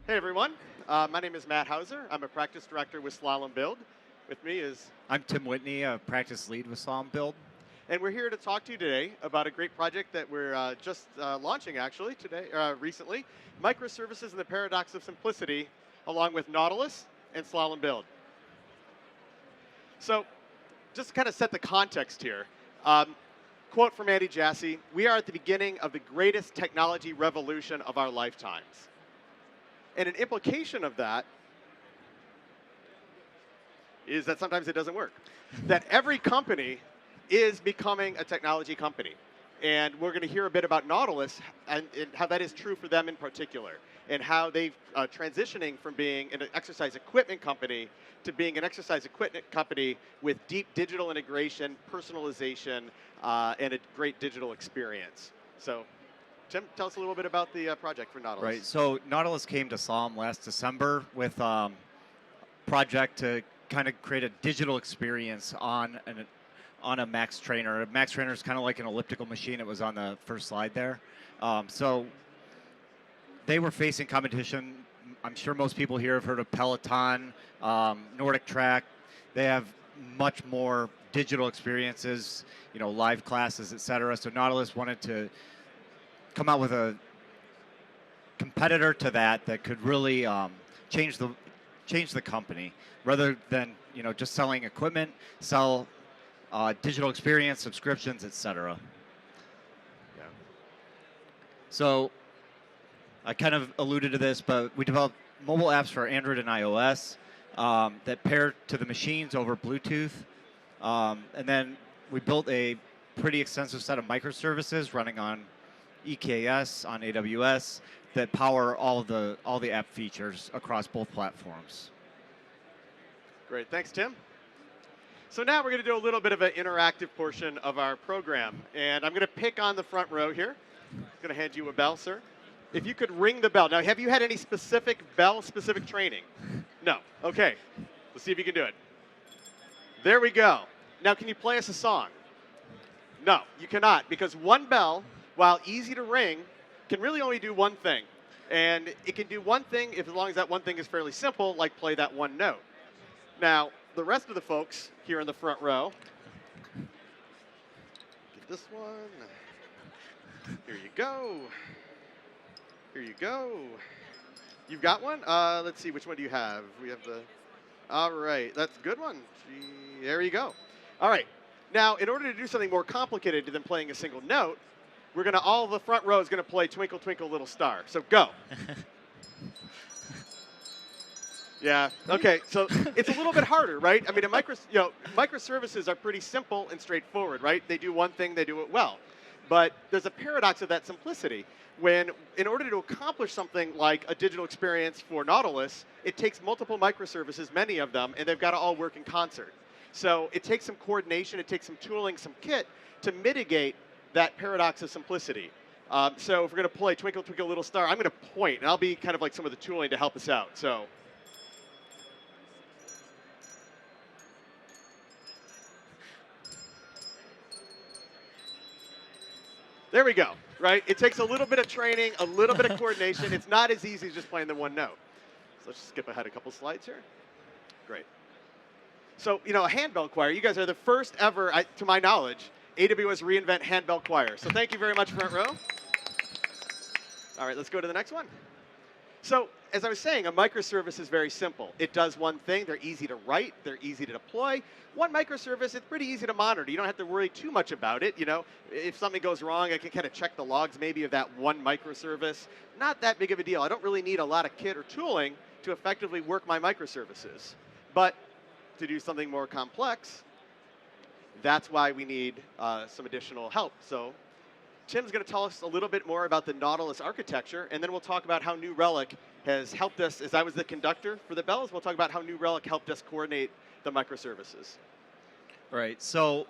Hey everyone, my name is Matt Houser. I'm a practice director with Slalom Build. With me is, I'm Tim Whitney, a practice lead with Slalom Build. and we're here to talk to you today about a great project that we're just launching actually today, recently, Microservices and the Paradox of Simplicity, along with Nautilus and Slalom Build. So, just to kind of set the context here, quote from Andy Jassy, "We are at the beginning of the greatest technology revolution of our lifetimes." And an implication of that is that sometimes it doesn't work. That every company is becoming a technology company. And we're going to hear a bit about Nautilus and how that is true for them in particular, and how they've transitioning from being an exercise equipment company to being an exercise equipment company with deep digital integration, personalization, and a great digital experience. So, Tim, tell us a little bit about the project for Nautilus. Right. So Nautilus came to Slalom last December with a project to kind of create a digital experience on a Max Trainer. A Max Trainer is kind of like an elliptical machine. It was on the first slide there. So they were facing competition. I'm sure most people here have heard of Peloton, Nordic Track. They have much more digital experiences, live classes, et cetera. So Nautilus wanted to come out with a competitor to that could really change the company, rather than just selling equipment, sell digital experience, subscriptions, etc. Yeah. So I kind of alluded to this, but we developed mobile apps for Android and iOS that pair to the machines over Bluetooth, and then we built a pretty extensive set of microservices running on EKS on AWS that power all the app features across both platforms. Great, thanks, Tim. So now we're going to do a little bit of an interactive portion of our program, and I'm going to pick on the front row here. I'm going to hand you a bell, sir. If you could ring the bell. Now, have you had any specific bell-specific training? No. Okay. Let's see if you can do it. There we go. Now, can you play us a song? No, you cannot, because one bell, while easy to ring, can really only do one thing. And it can do one thing as long as that one thing is fairly simple, like play that one note. Now, the rest of the folks here in the front row, get this one. Here you go. Here you go. You've got one? Let's see, which one do you have? We have the, all right, that's a good one. There you go. All right. Now, in order to do something more complicated than playing a single note, all the front row is going to play Twinkle, Twinkle, Little Star. So go. Yeah, okay, so it's a little bit harder, right? I mean, microservices are pretty simple and straightforward, right? They do one thing, they do it well. But there's a paradox of that simplicity when, in order to accomplish something like a digital experience for Nautilus, it takes multiple microservices, many of them, and they've got to all work in concert. So it takes some coordination, it takes some tooling, some kit to mitigate that paradox of simplicity. So if we're going to play Twinkle, Twinkle, Little Star, I'm going to point, and I'll be kind of like some of the tooling to help us out. So. There we go, right? It takes a little bit of training, a little bit of coordination. It's not as easy as just playing the one note. So let's just skip ahead a couple slides here. Great. So, a Handbell Choir, you guys are the first ever, to my knowledge, AWS reInvent Handbell Choir. So thank you very much, front row. All right, let's go to the next one. So, as I was saying, a microservice is very simple. It does one thing. They're easy to write. They're easy to deploy. One microservice, it's pretty easy to monitor. You don't have to worry too much about it. If something goes wrong, I can kind of check the logs maybe of that one microservice. Not that big of a deal. I don't really need a lot of kit or tooling to effectively work my microservices. But to do something more complex, that's why we need some additional help. So Tim's going to tell us a little bit more about the Nautilus architecture, and then we'll talk about how New Relic has helped us. As I was the conductor for the bells, we'll talk about how New Relic helped us coordinate the microservices. Right. So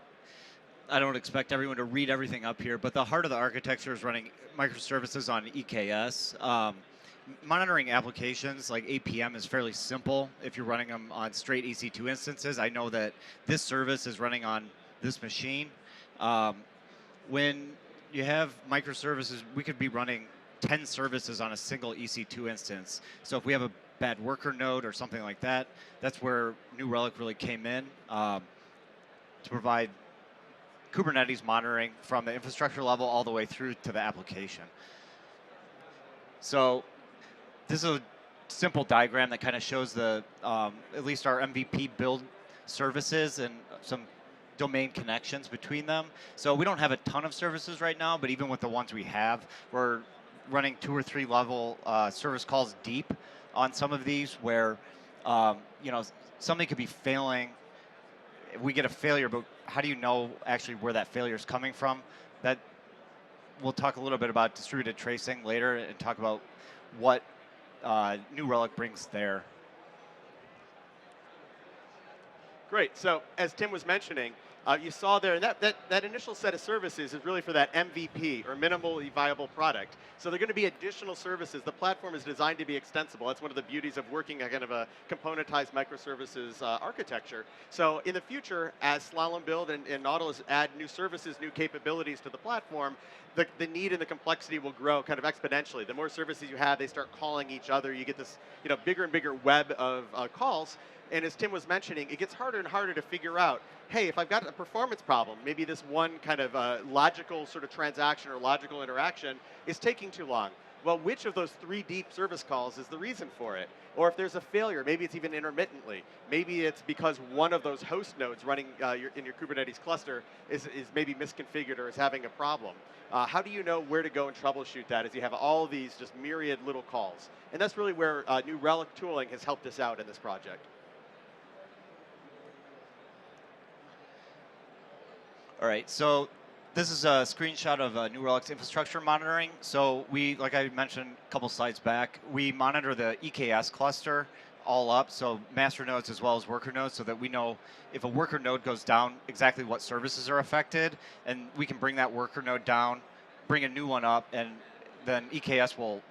I don't expect everyone to read everything up here, but the heart of the architecture is running microservices on EKS. Monitoring applications like APM is fairly simple if you're running them on straight EC2 instances. I know that this service is running on this machine. When you have microservices, we could be running 10 services on a single EC2 instance. So if we have a bad worker node or something like that, that's where New Relic really came in to provide Kubernetes monitoring from the infrastructure level all the way through to the application. So this is a simple diagram that kind of shows the at least our MVP build services and some domain connections between them. So we don't have a ton of services right now, but even with the ones we have, we're running 2 or 3 level service calls deep on some of these where something could be failing. We get a failure, but how do you know actually where that failure is coming from? That we'll talk a little bit about distributed tracing later and talk about what New Relic brings there. Great. So as Tim was mentioning, you saw there that initial set of services is really for that MVP, or minimally viable product. So they're going to be additional services. The platform is designed to be extensible. That's one of the beauties of working a kind of a componentized microservices architecture. So in the future, as Slalom build and Nautilus add new services, new capabilities to the platform, the need and the complexity will grow kind of exponentially. The more services you have, they start calling each other. You get this bigger and bigger web of calls. And as Tim was mentioning, it gets harder and harder to figure out, hey, if I've got a performance problem, maybe this one kind of logical sort of transaction or logical interaction is taking too long. Well, which of those 3 deep service calls is the reason for it? Or if there's a failure, maybe it's even intermittently. Maybe it's because one of those host nodes running in your Kubernetes cluster is maybe misconfigured or is having a problem. How do you know where to go and troubleshoot that as you have all of these just myriad little calls? And that's really where New Relic tooling has helped us out in this project. All right, so this is a screenshot of New Relic's infrastructure monitoring. So we, like I mentioned a couple slides back, we monitor the EKS cluster all up, so master nodes as well as worker nodes, so that we know if a worker node goes down, exactly what services are affected, and we can bring that worker node down, bring a new one up, and then EKS will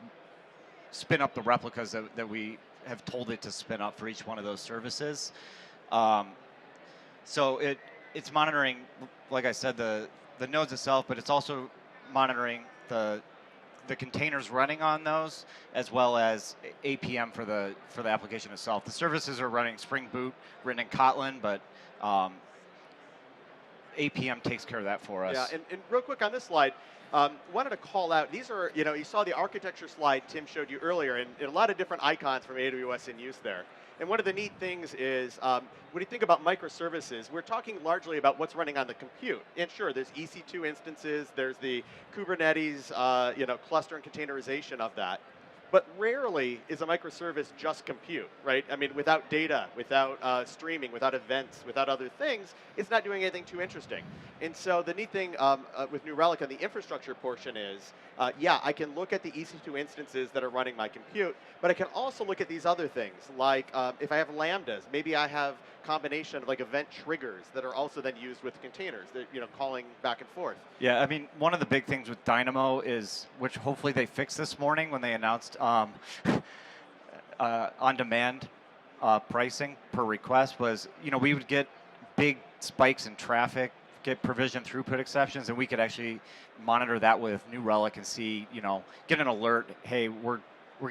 spin up the replicas that we have told it to spin up for each one of those services. So it's monitoring, like I said, the nodes itself, but it's also monitoring the containers running on those, as well as APM for the application itself. The services are running Spring Boot, written in Kotlin, but APM takes care of that for us. Yeah, and real quick on this slide, wanted to call out, these are, you saw the architecture slide Tim showed you earlier, and a lot of different icons from AWS in use there. And one of the neat things is, when you think about microservices, we're talking largely about what's running on the compute. And sure, there's EC2 instances, there's the Kubernetes, cluster and containerization of that. But rarely is a microservice just compute, right? I mean, without data, without streaming, without events, without other things, it's not doing anything too interesting. And so the neat thing with New Relic on the infrastructure portion is, yeah, I can look at the EC2 instances that are running my compute, but I can also look at these other things, like if I have lambdas, maybe I have combination of like event triggers that are also then used with containers, that calling back and forth. Yeah, I mean, one of the big things with Dynamo is, which hopefully they fixed this morning when they announced on-demand pricing per request, was we would get big spikes in traffic, get provision throughput exceptions, and we could actually monitor that with New Relic and see, get an alert, hey, we're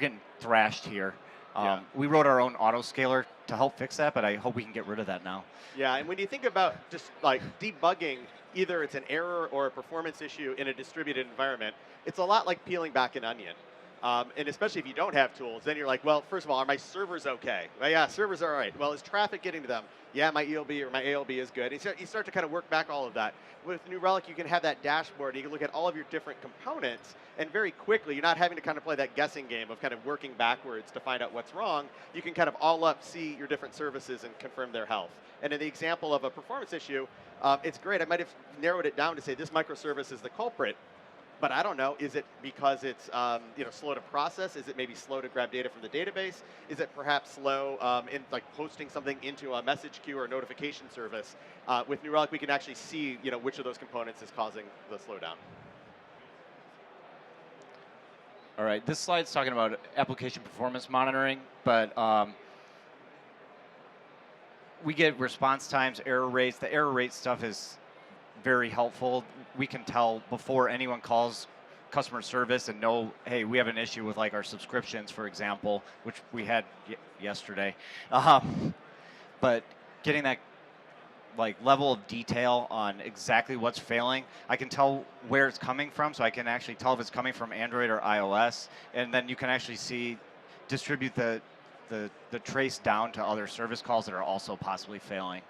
getting thrashed here. Yeah. We wrote our own autoscaler to help fix that, but I hope we can get rid of that now. Yeah, and when you think about just like debugging, either it's an error or a performance issue in a distributed environment, it's a lot like peeling back an onion. And especially if you don't have tools, then you're like, well, first of all, are my servers okay? Well, yeah, servers are all right. Well, is traffic getting to them? Yeah, my ELB or my ALB is good. And so you start to kind of work back all of that. With New Relic, you can have that dashboard. You can look at all of your different components, and very quickly, you're not having to kind of play that guessing game of kind of working backwards to find out what's wrong. You can kind of all up see your different services and confirm their health. And in the example of a performance issue, it's great. I might have narrowed it down to say this microservice is the culprit. But I don't know, is it because it's slow to process? Is it maybe slow to grab data from the database? Is it perhaps slow in like posting something into a message queue or a notification service? With New Relic, we can actually see which of those components is causing the slowdown. All right, this slide's talking about application performance monitoring, but we get response times, error rates. The error rate stuff is very helpful. We can tell before anyone calls customer service and know, hey, we have an issue with like our subscriptions, for example, which we had yesterday. But getting that like level of detail on exactly what's failing, I can tell where it's coming from, so I can actually tell if it's coming from Android or iOS, and then you can actually distribute the trace down to other service calls that are also possibly failing.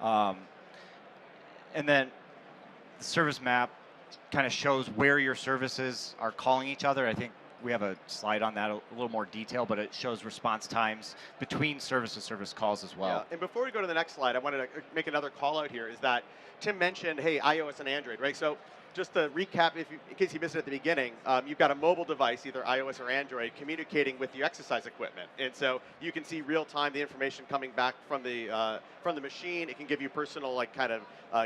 And then the service map kind of shows where your services are calling each other. I think we have a slide on that, a little more detail, but it shows response times between service-to-service calls as well. Yeah. And before we go to the next slide, I wanted to make another call out here, is that Tim mentioned, hey, iOS and Android, right? So just to recap, in case you missed it at the beginning, you've got a mobile device, either iOS or Android, communicating with your exercise equipment. And so you can see real-time the information coming back from the machine. It can give you personal, like, kind of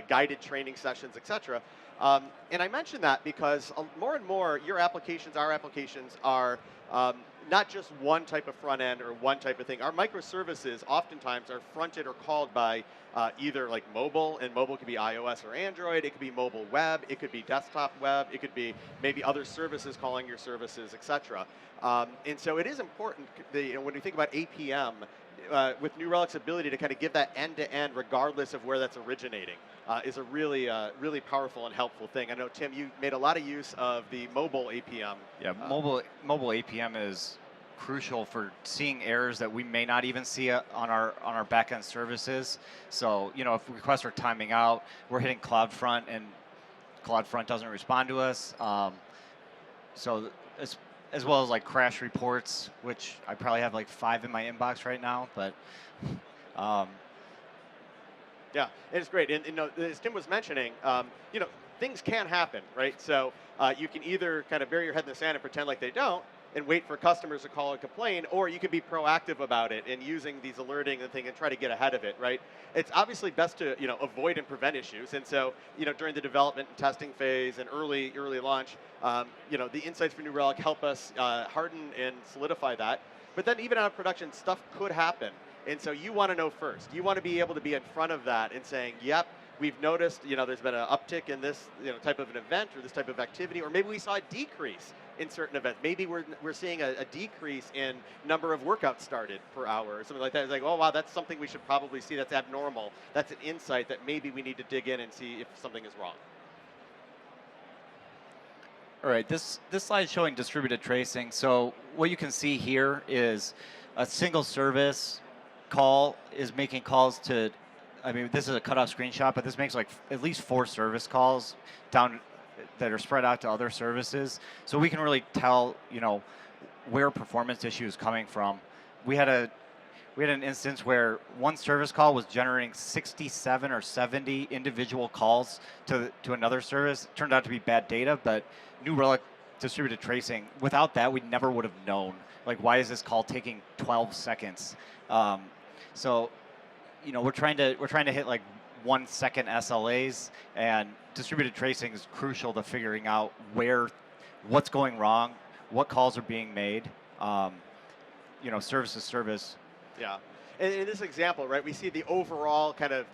guided training sessions, et cetera. And I mention that because more and more, our applications are not just one type of front end or one type of thing. Our microservices oftentimes are fronted or called by either like mobile, and mobile could be iOS or Android. It could be mobile web. It could be desktop web. It could be maybe other services calling your services, et cetera. And so it is important when you think about APM, with New Relic's ability to kind of give that end-to-end regardless of where that's originating is a really, really powerful and helpful thing. I know, Tim, you made a lot of use of the mobile APM. Yeah, mobile APM is crucial for seeing errors that we may not even see on our back-end services. So, if requests are timing out, we're hitting CloudFront, and CloudFront doesn't respond to us. So as well as like crash reports, which I probably have like 5 in my inbox right now, but yeah, it's great. And as Tim was mentioning, things can happen, right? So you can either kind of bury your head in the sand and pretend like they don't and wait for customers to call and complain, or you can be proactive about it and using these alerting and thing and try to get ahead of it, right? It's obviously best to avoid and prevent issues. And so during the development and testing phase and early launch, the insights for New Relic help us harden and solidify that. But then even out of production, stuff could happen. And so you want to know first. You want to be able to be in front of that and saying, yep, we've noticed, there's been an uptick in this type of an event or this type of activity, or maybe we saw a decrease in certain events. Maybe we're seeing a decrease in number of workouts started per hour or something like that. It's like, oh, wow, that's something we should probably see. That's abnormal. That's an insight that maybe we need to dig in and see if something is wrong. All right, this slide is showing distributed tracing. So what you can see here is a single service call is making calls to, this is a cutoff screenshot, but this makes like at least 4 service calls down that are spread out to other services. So we can really tell, where performance issue is coming from. We had an instance where one service call was generating 67 or 70 individual calls to another service. It turned out to be bad data, but New Relic distributed tracing, without that, we never would have known. Like, why is this call taking 12 seconds? So, we're trying to hit like 1 second SLAs, and distributed tracing is crucial to figuring out what's going wrong, what calls are being made, service to service. Yeah, and in this example, right, we see the overall kind of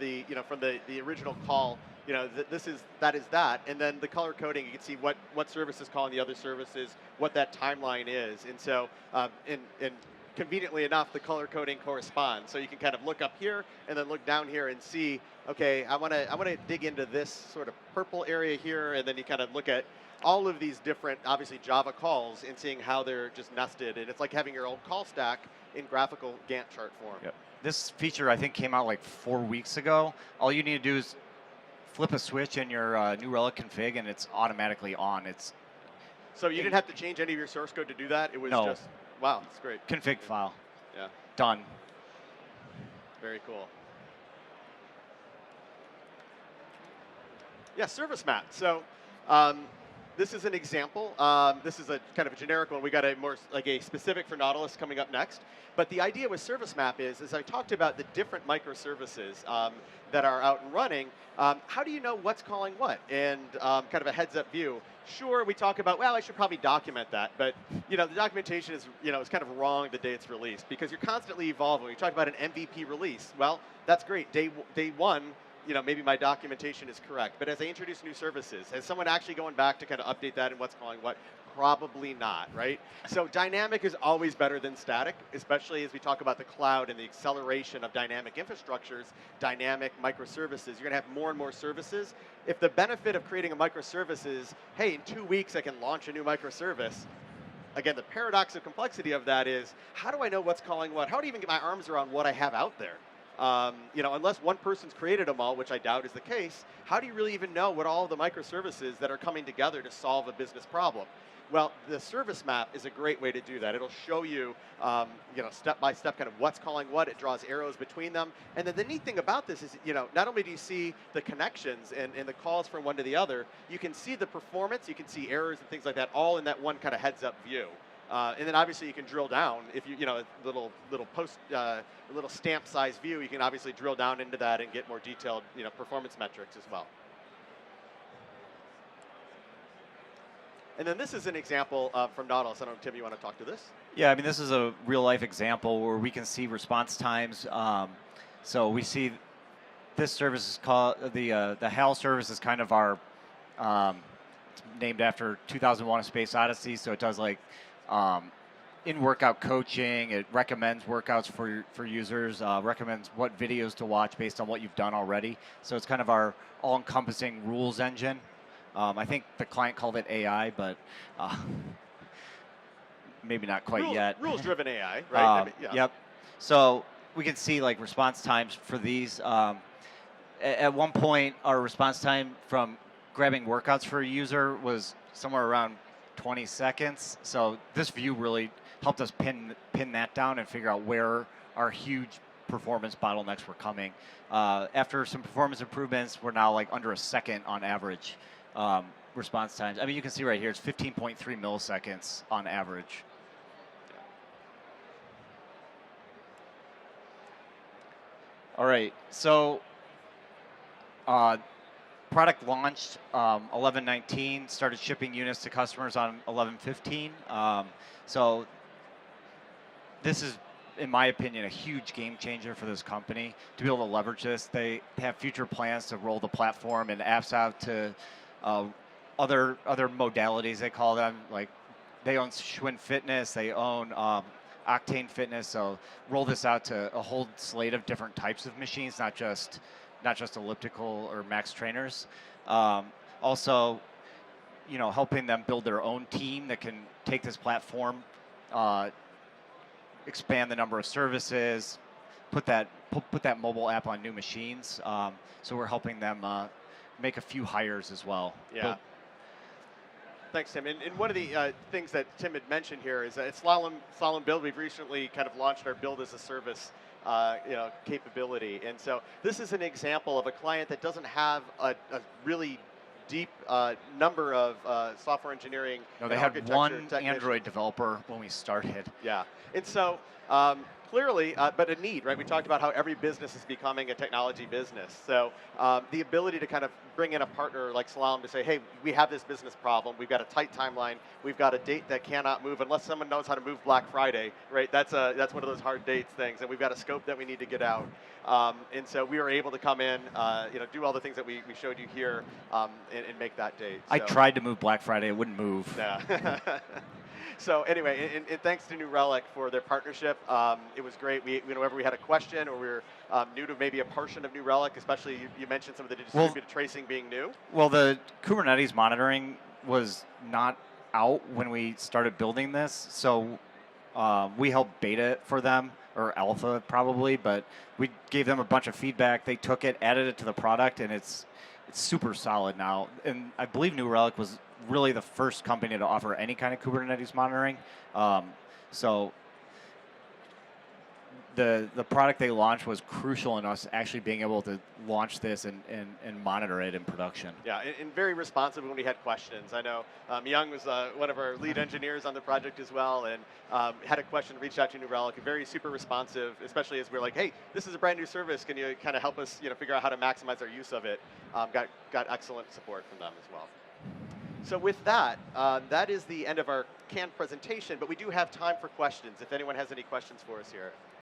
from the original call, that is that, and then the color coding, you can see what service is calling the other services, what that timeline is, and so and conveniently enough, the color coding corresponds. So you can kind of look up here and then look down here and see, okay, I want to dig into this sort of purple area here, and then you kind of look at all of these different, obviously, Java calls and seeing how they're just nested. And it's like having your old call stack in graphical Gantt chart form. Yep. This feature, I think, came out like 4 weeks ago. All you need to do is flip a switch in your New Relic config, and it's automatically on. So you didn't have to change any of your source code to do that? It was just... Wow, that's great. Config file. Yeah. Done. Very cool. Yeah, service map. So this is an example. This is a kind of a generic one. We got a more like a specific for Nautilus coming up next. But the idea with service map is, as I talked about the different microservices that are out and running, how do you know what's calling what? And kind of a heads-up view. Sure, we talk about, well, I should probably document that, but the documentation is, is kind of wrong the day it's released because you're constantly evolving. We talk about an MVP release. Well, that's great. Day one, maybe my documentation is correct, but as I introduce new services, has someone actually going back to kind of update that and what's calling what? Probably not, right? So dynamic is always better than static, especially as we talk about the cloud and the acceleration of dynamic infrastructures, dynamic microservices. You're going to have more and more services. If the benefit of creating a microservice is, hey, in 2 weeks I can launch a new microservice, again, the paradox of complexity of that is, how do I know what's calling what? How do I even get my arms around what I have out there? Unless one person's created them all, which I doubt is the case, how do you really even know what all of the microservices that are coming together to solve a business problem? Well, the service map is a great way to do that. It'll show you, step by step, kind of what's calling what. It draws arrows between them. And then the neat thing about this is, not only do you see the connections and the calls from one to the other, you can see the performance, you can see errors and things like that, all in that one kind of heads-up view. And then obviously you can drill down if a little stamp-sized view. You can obviously drill down into that and get more detailed, performance metrics as well. And then this is an example from Nautilus. I don't know, Tim, you want to talk to this? Yeah, I mean, this is a real-life example where we can see response times. So we see this service is called, the HAL service is kind of our, it's named after 2001: A Space Odyssey, so it does like in-workout coaching. It recommends workouts for users, recommends what videos to watch based on what you've done already. So it's kind of our all-encompassing rules engine. I think the client called it AI, but maybe not quite yet. Rules-driven AI, right? Yeah. Yep. So we can see like response times for these. At one point, our response time from grabbing workouts for a user was somewhere around 20 seconds. So this view really helped us pin that down and figure out where our huge performance bottlenecks were coming. After some performance improvements, we're now like under a second on average. Response times. I mean, you can see right here, it's 15.3 milliseconds on average. All right, so product launched 11/19, started shipping units to customers on 11/15. So this is, in my opinion, a huge game changer for this company to be able to leverage this. They have future plans to roll the platform and apps out to other modalities, they call them. Like they own Schwinn Fitness, they own Octane Fitness. So roll this out to a whole slate of different types of machines, not just elliptical or max trainers. Also, helping them build their own team that can take this platform, expand the number of services, put that mobile app on new machines. So we're helping them make a few hires as well. Yeah. Thanks, Tim. And one of the things that Tim had mentioned here is at Slalom Build, we've recently kind of launched our Build as a Service capability. And so this is an example of a client that doesn't have a really deep number of software engineering. No, they had one Android developer when we started. Yeah. And so clearly, but a need, right? We talked about how every business is becoming a technology business. So the ability to kind of bring in a partner like Slalom to say, hey, we have this business problem. We've got a tight timeline. We've got a date that cannot move unless someone knows how to move Black Friday, right? That's one of those hard dates things. And we've got a scope that we need to get out. And so we were able to come in, do all the things that we showed you here and make that date. So. I tried to move Black Friday. It wouldn't move. Yeah. So anyway, and thanks to New Relic for their partnership. It was great. Whenever we had a question or we were new to maybe a portion of New Relic, especially you mentioned some of the distributed tracing being new. Well, the Kubernetes monitoring was not out when we started building this, so we helped beta it for them, or alpha probably, but we gave them a bunch of feedback. They took it, added it to the product, and it's super solid now. And I believe New Relic was really the first company to offer any kind of Kubernetes monitoring. So the product they launched was crucial in us actually being able to launch this and monitor it in production. Yeah, and very responsive when we had questions. I know Young was one of our lead engineers on the project as well, and had a question, reached out to New Relic, very super responsive, especially as we're like, hey, this is a brand new service. Can you kind of help us figure out how to maximize our use of it? Got excellent support from them as well. So with that, that is the end of our canned presentation, but we do have time for questions if anyone has any questions for us here.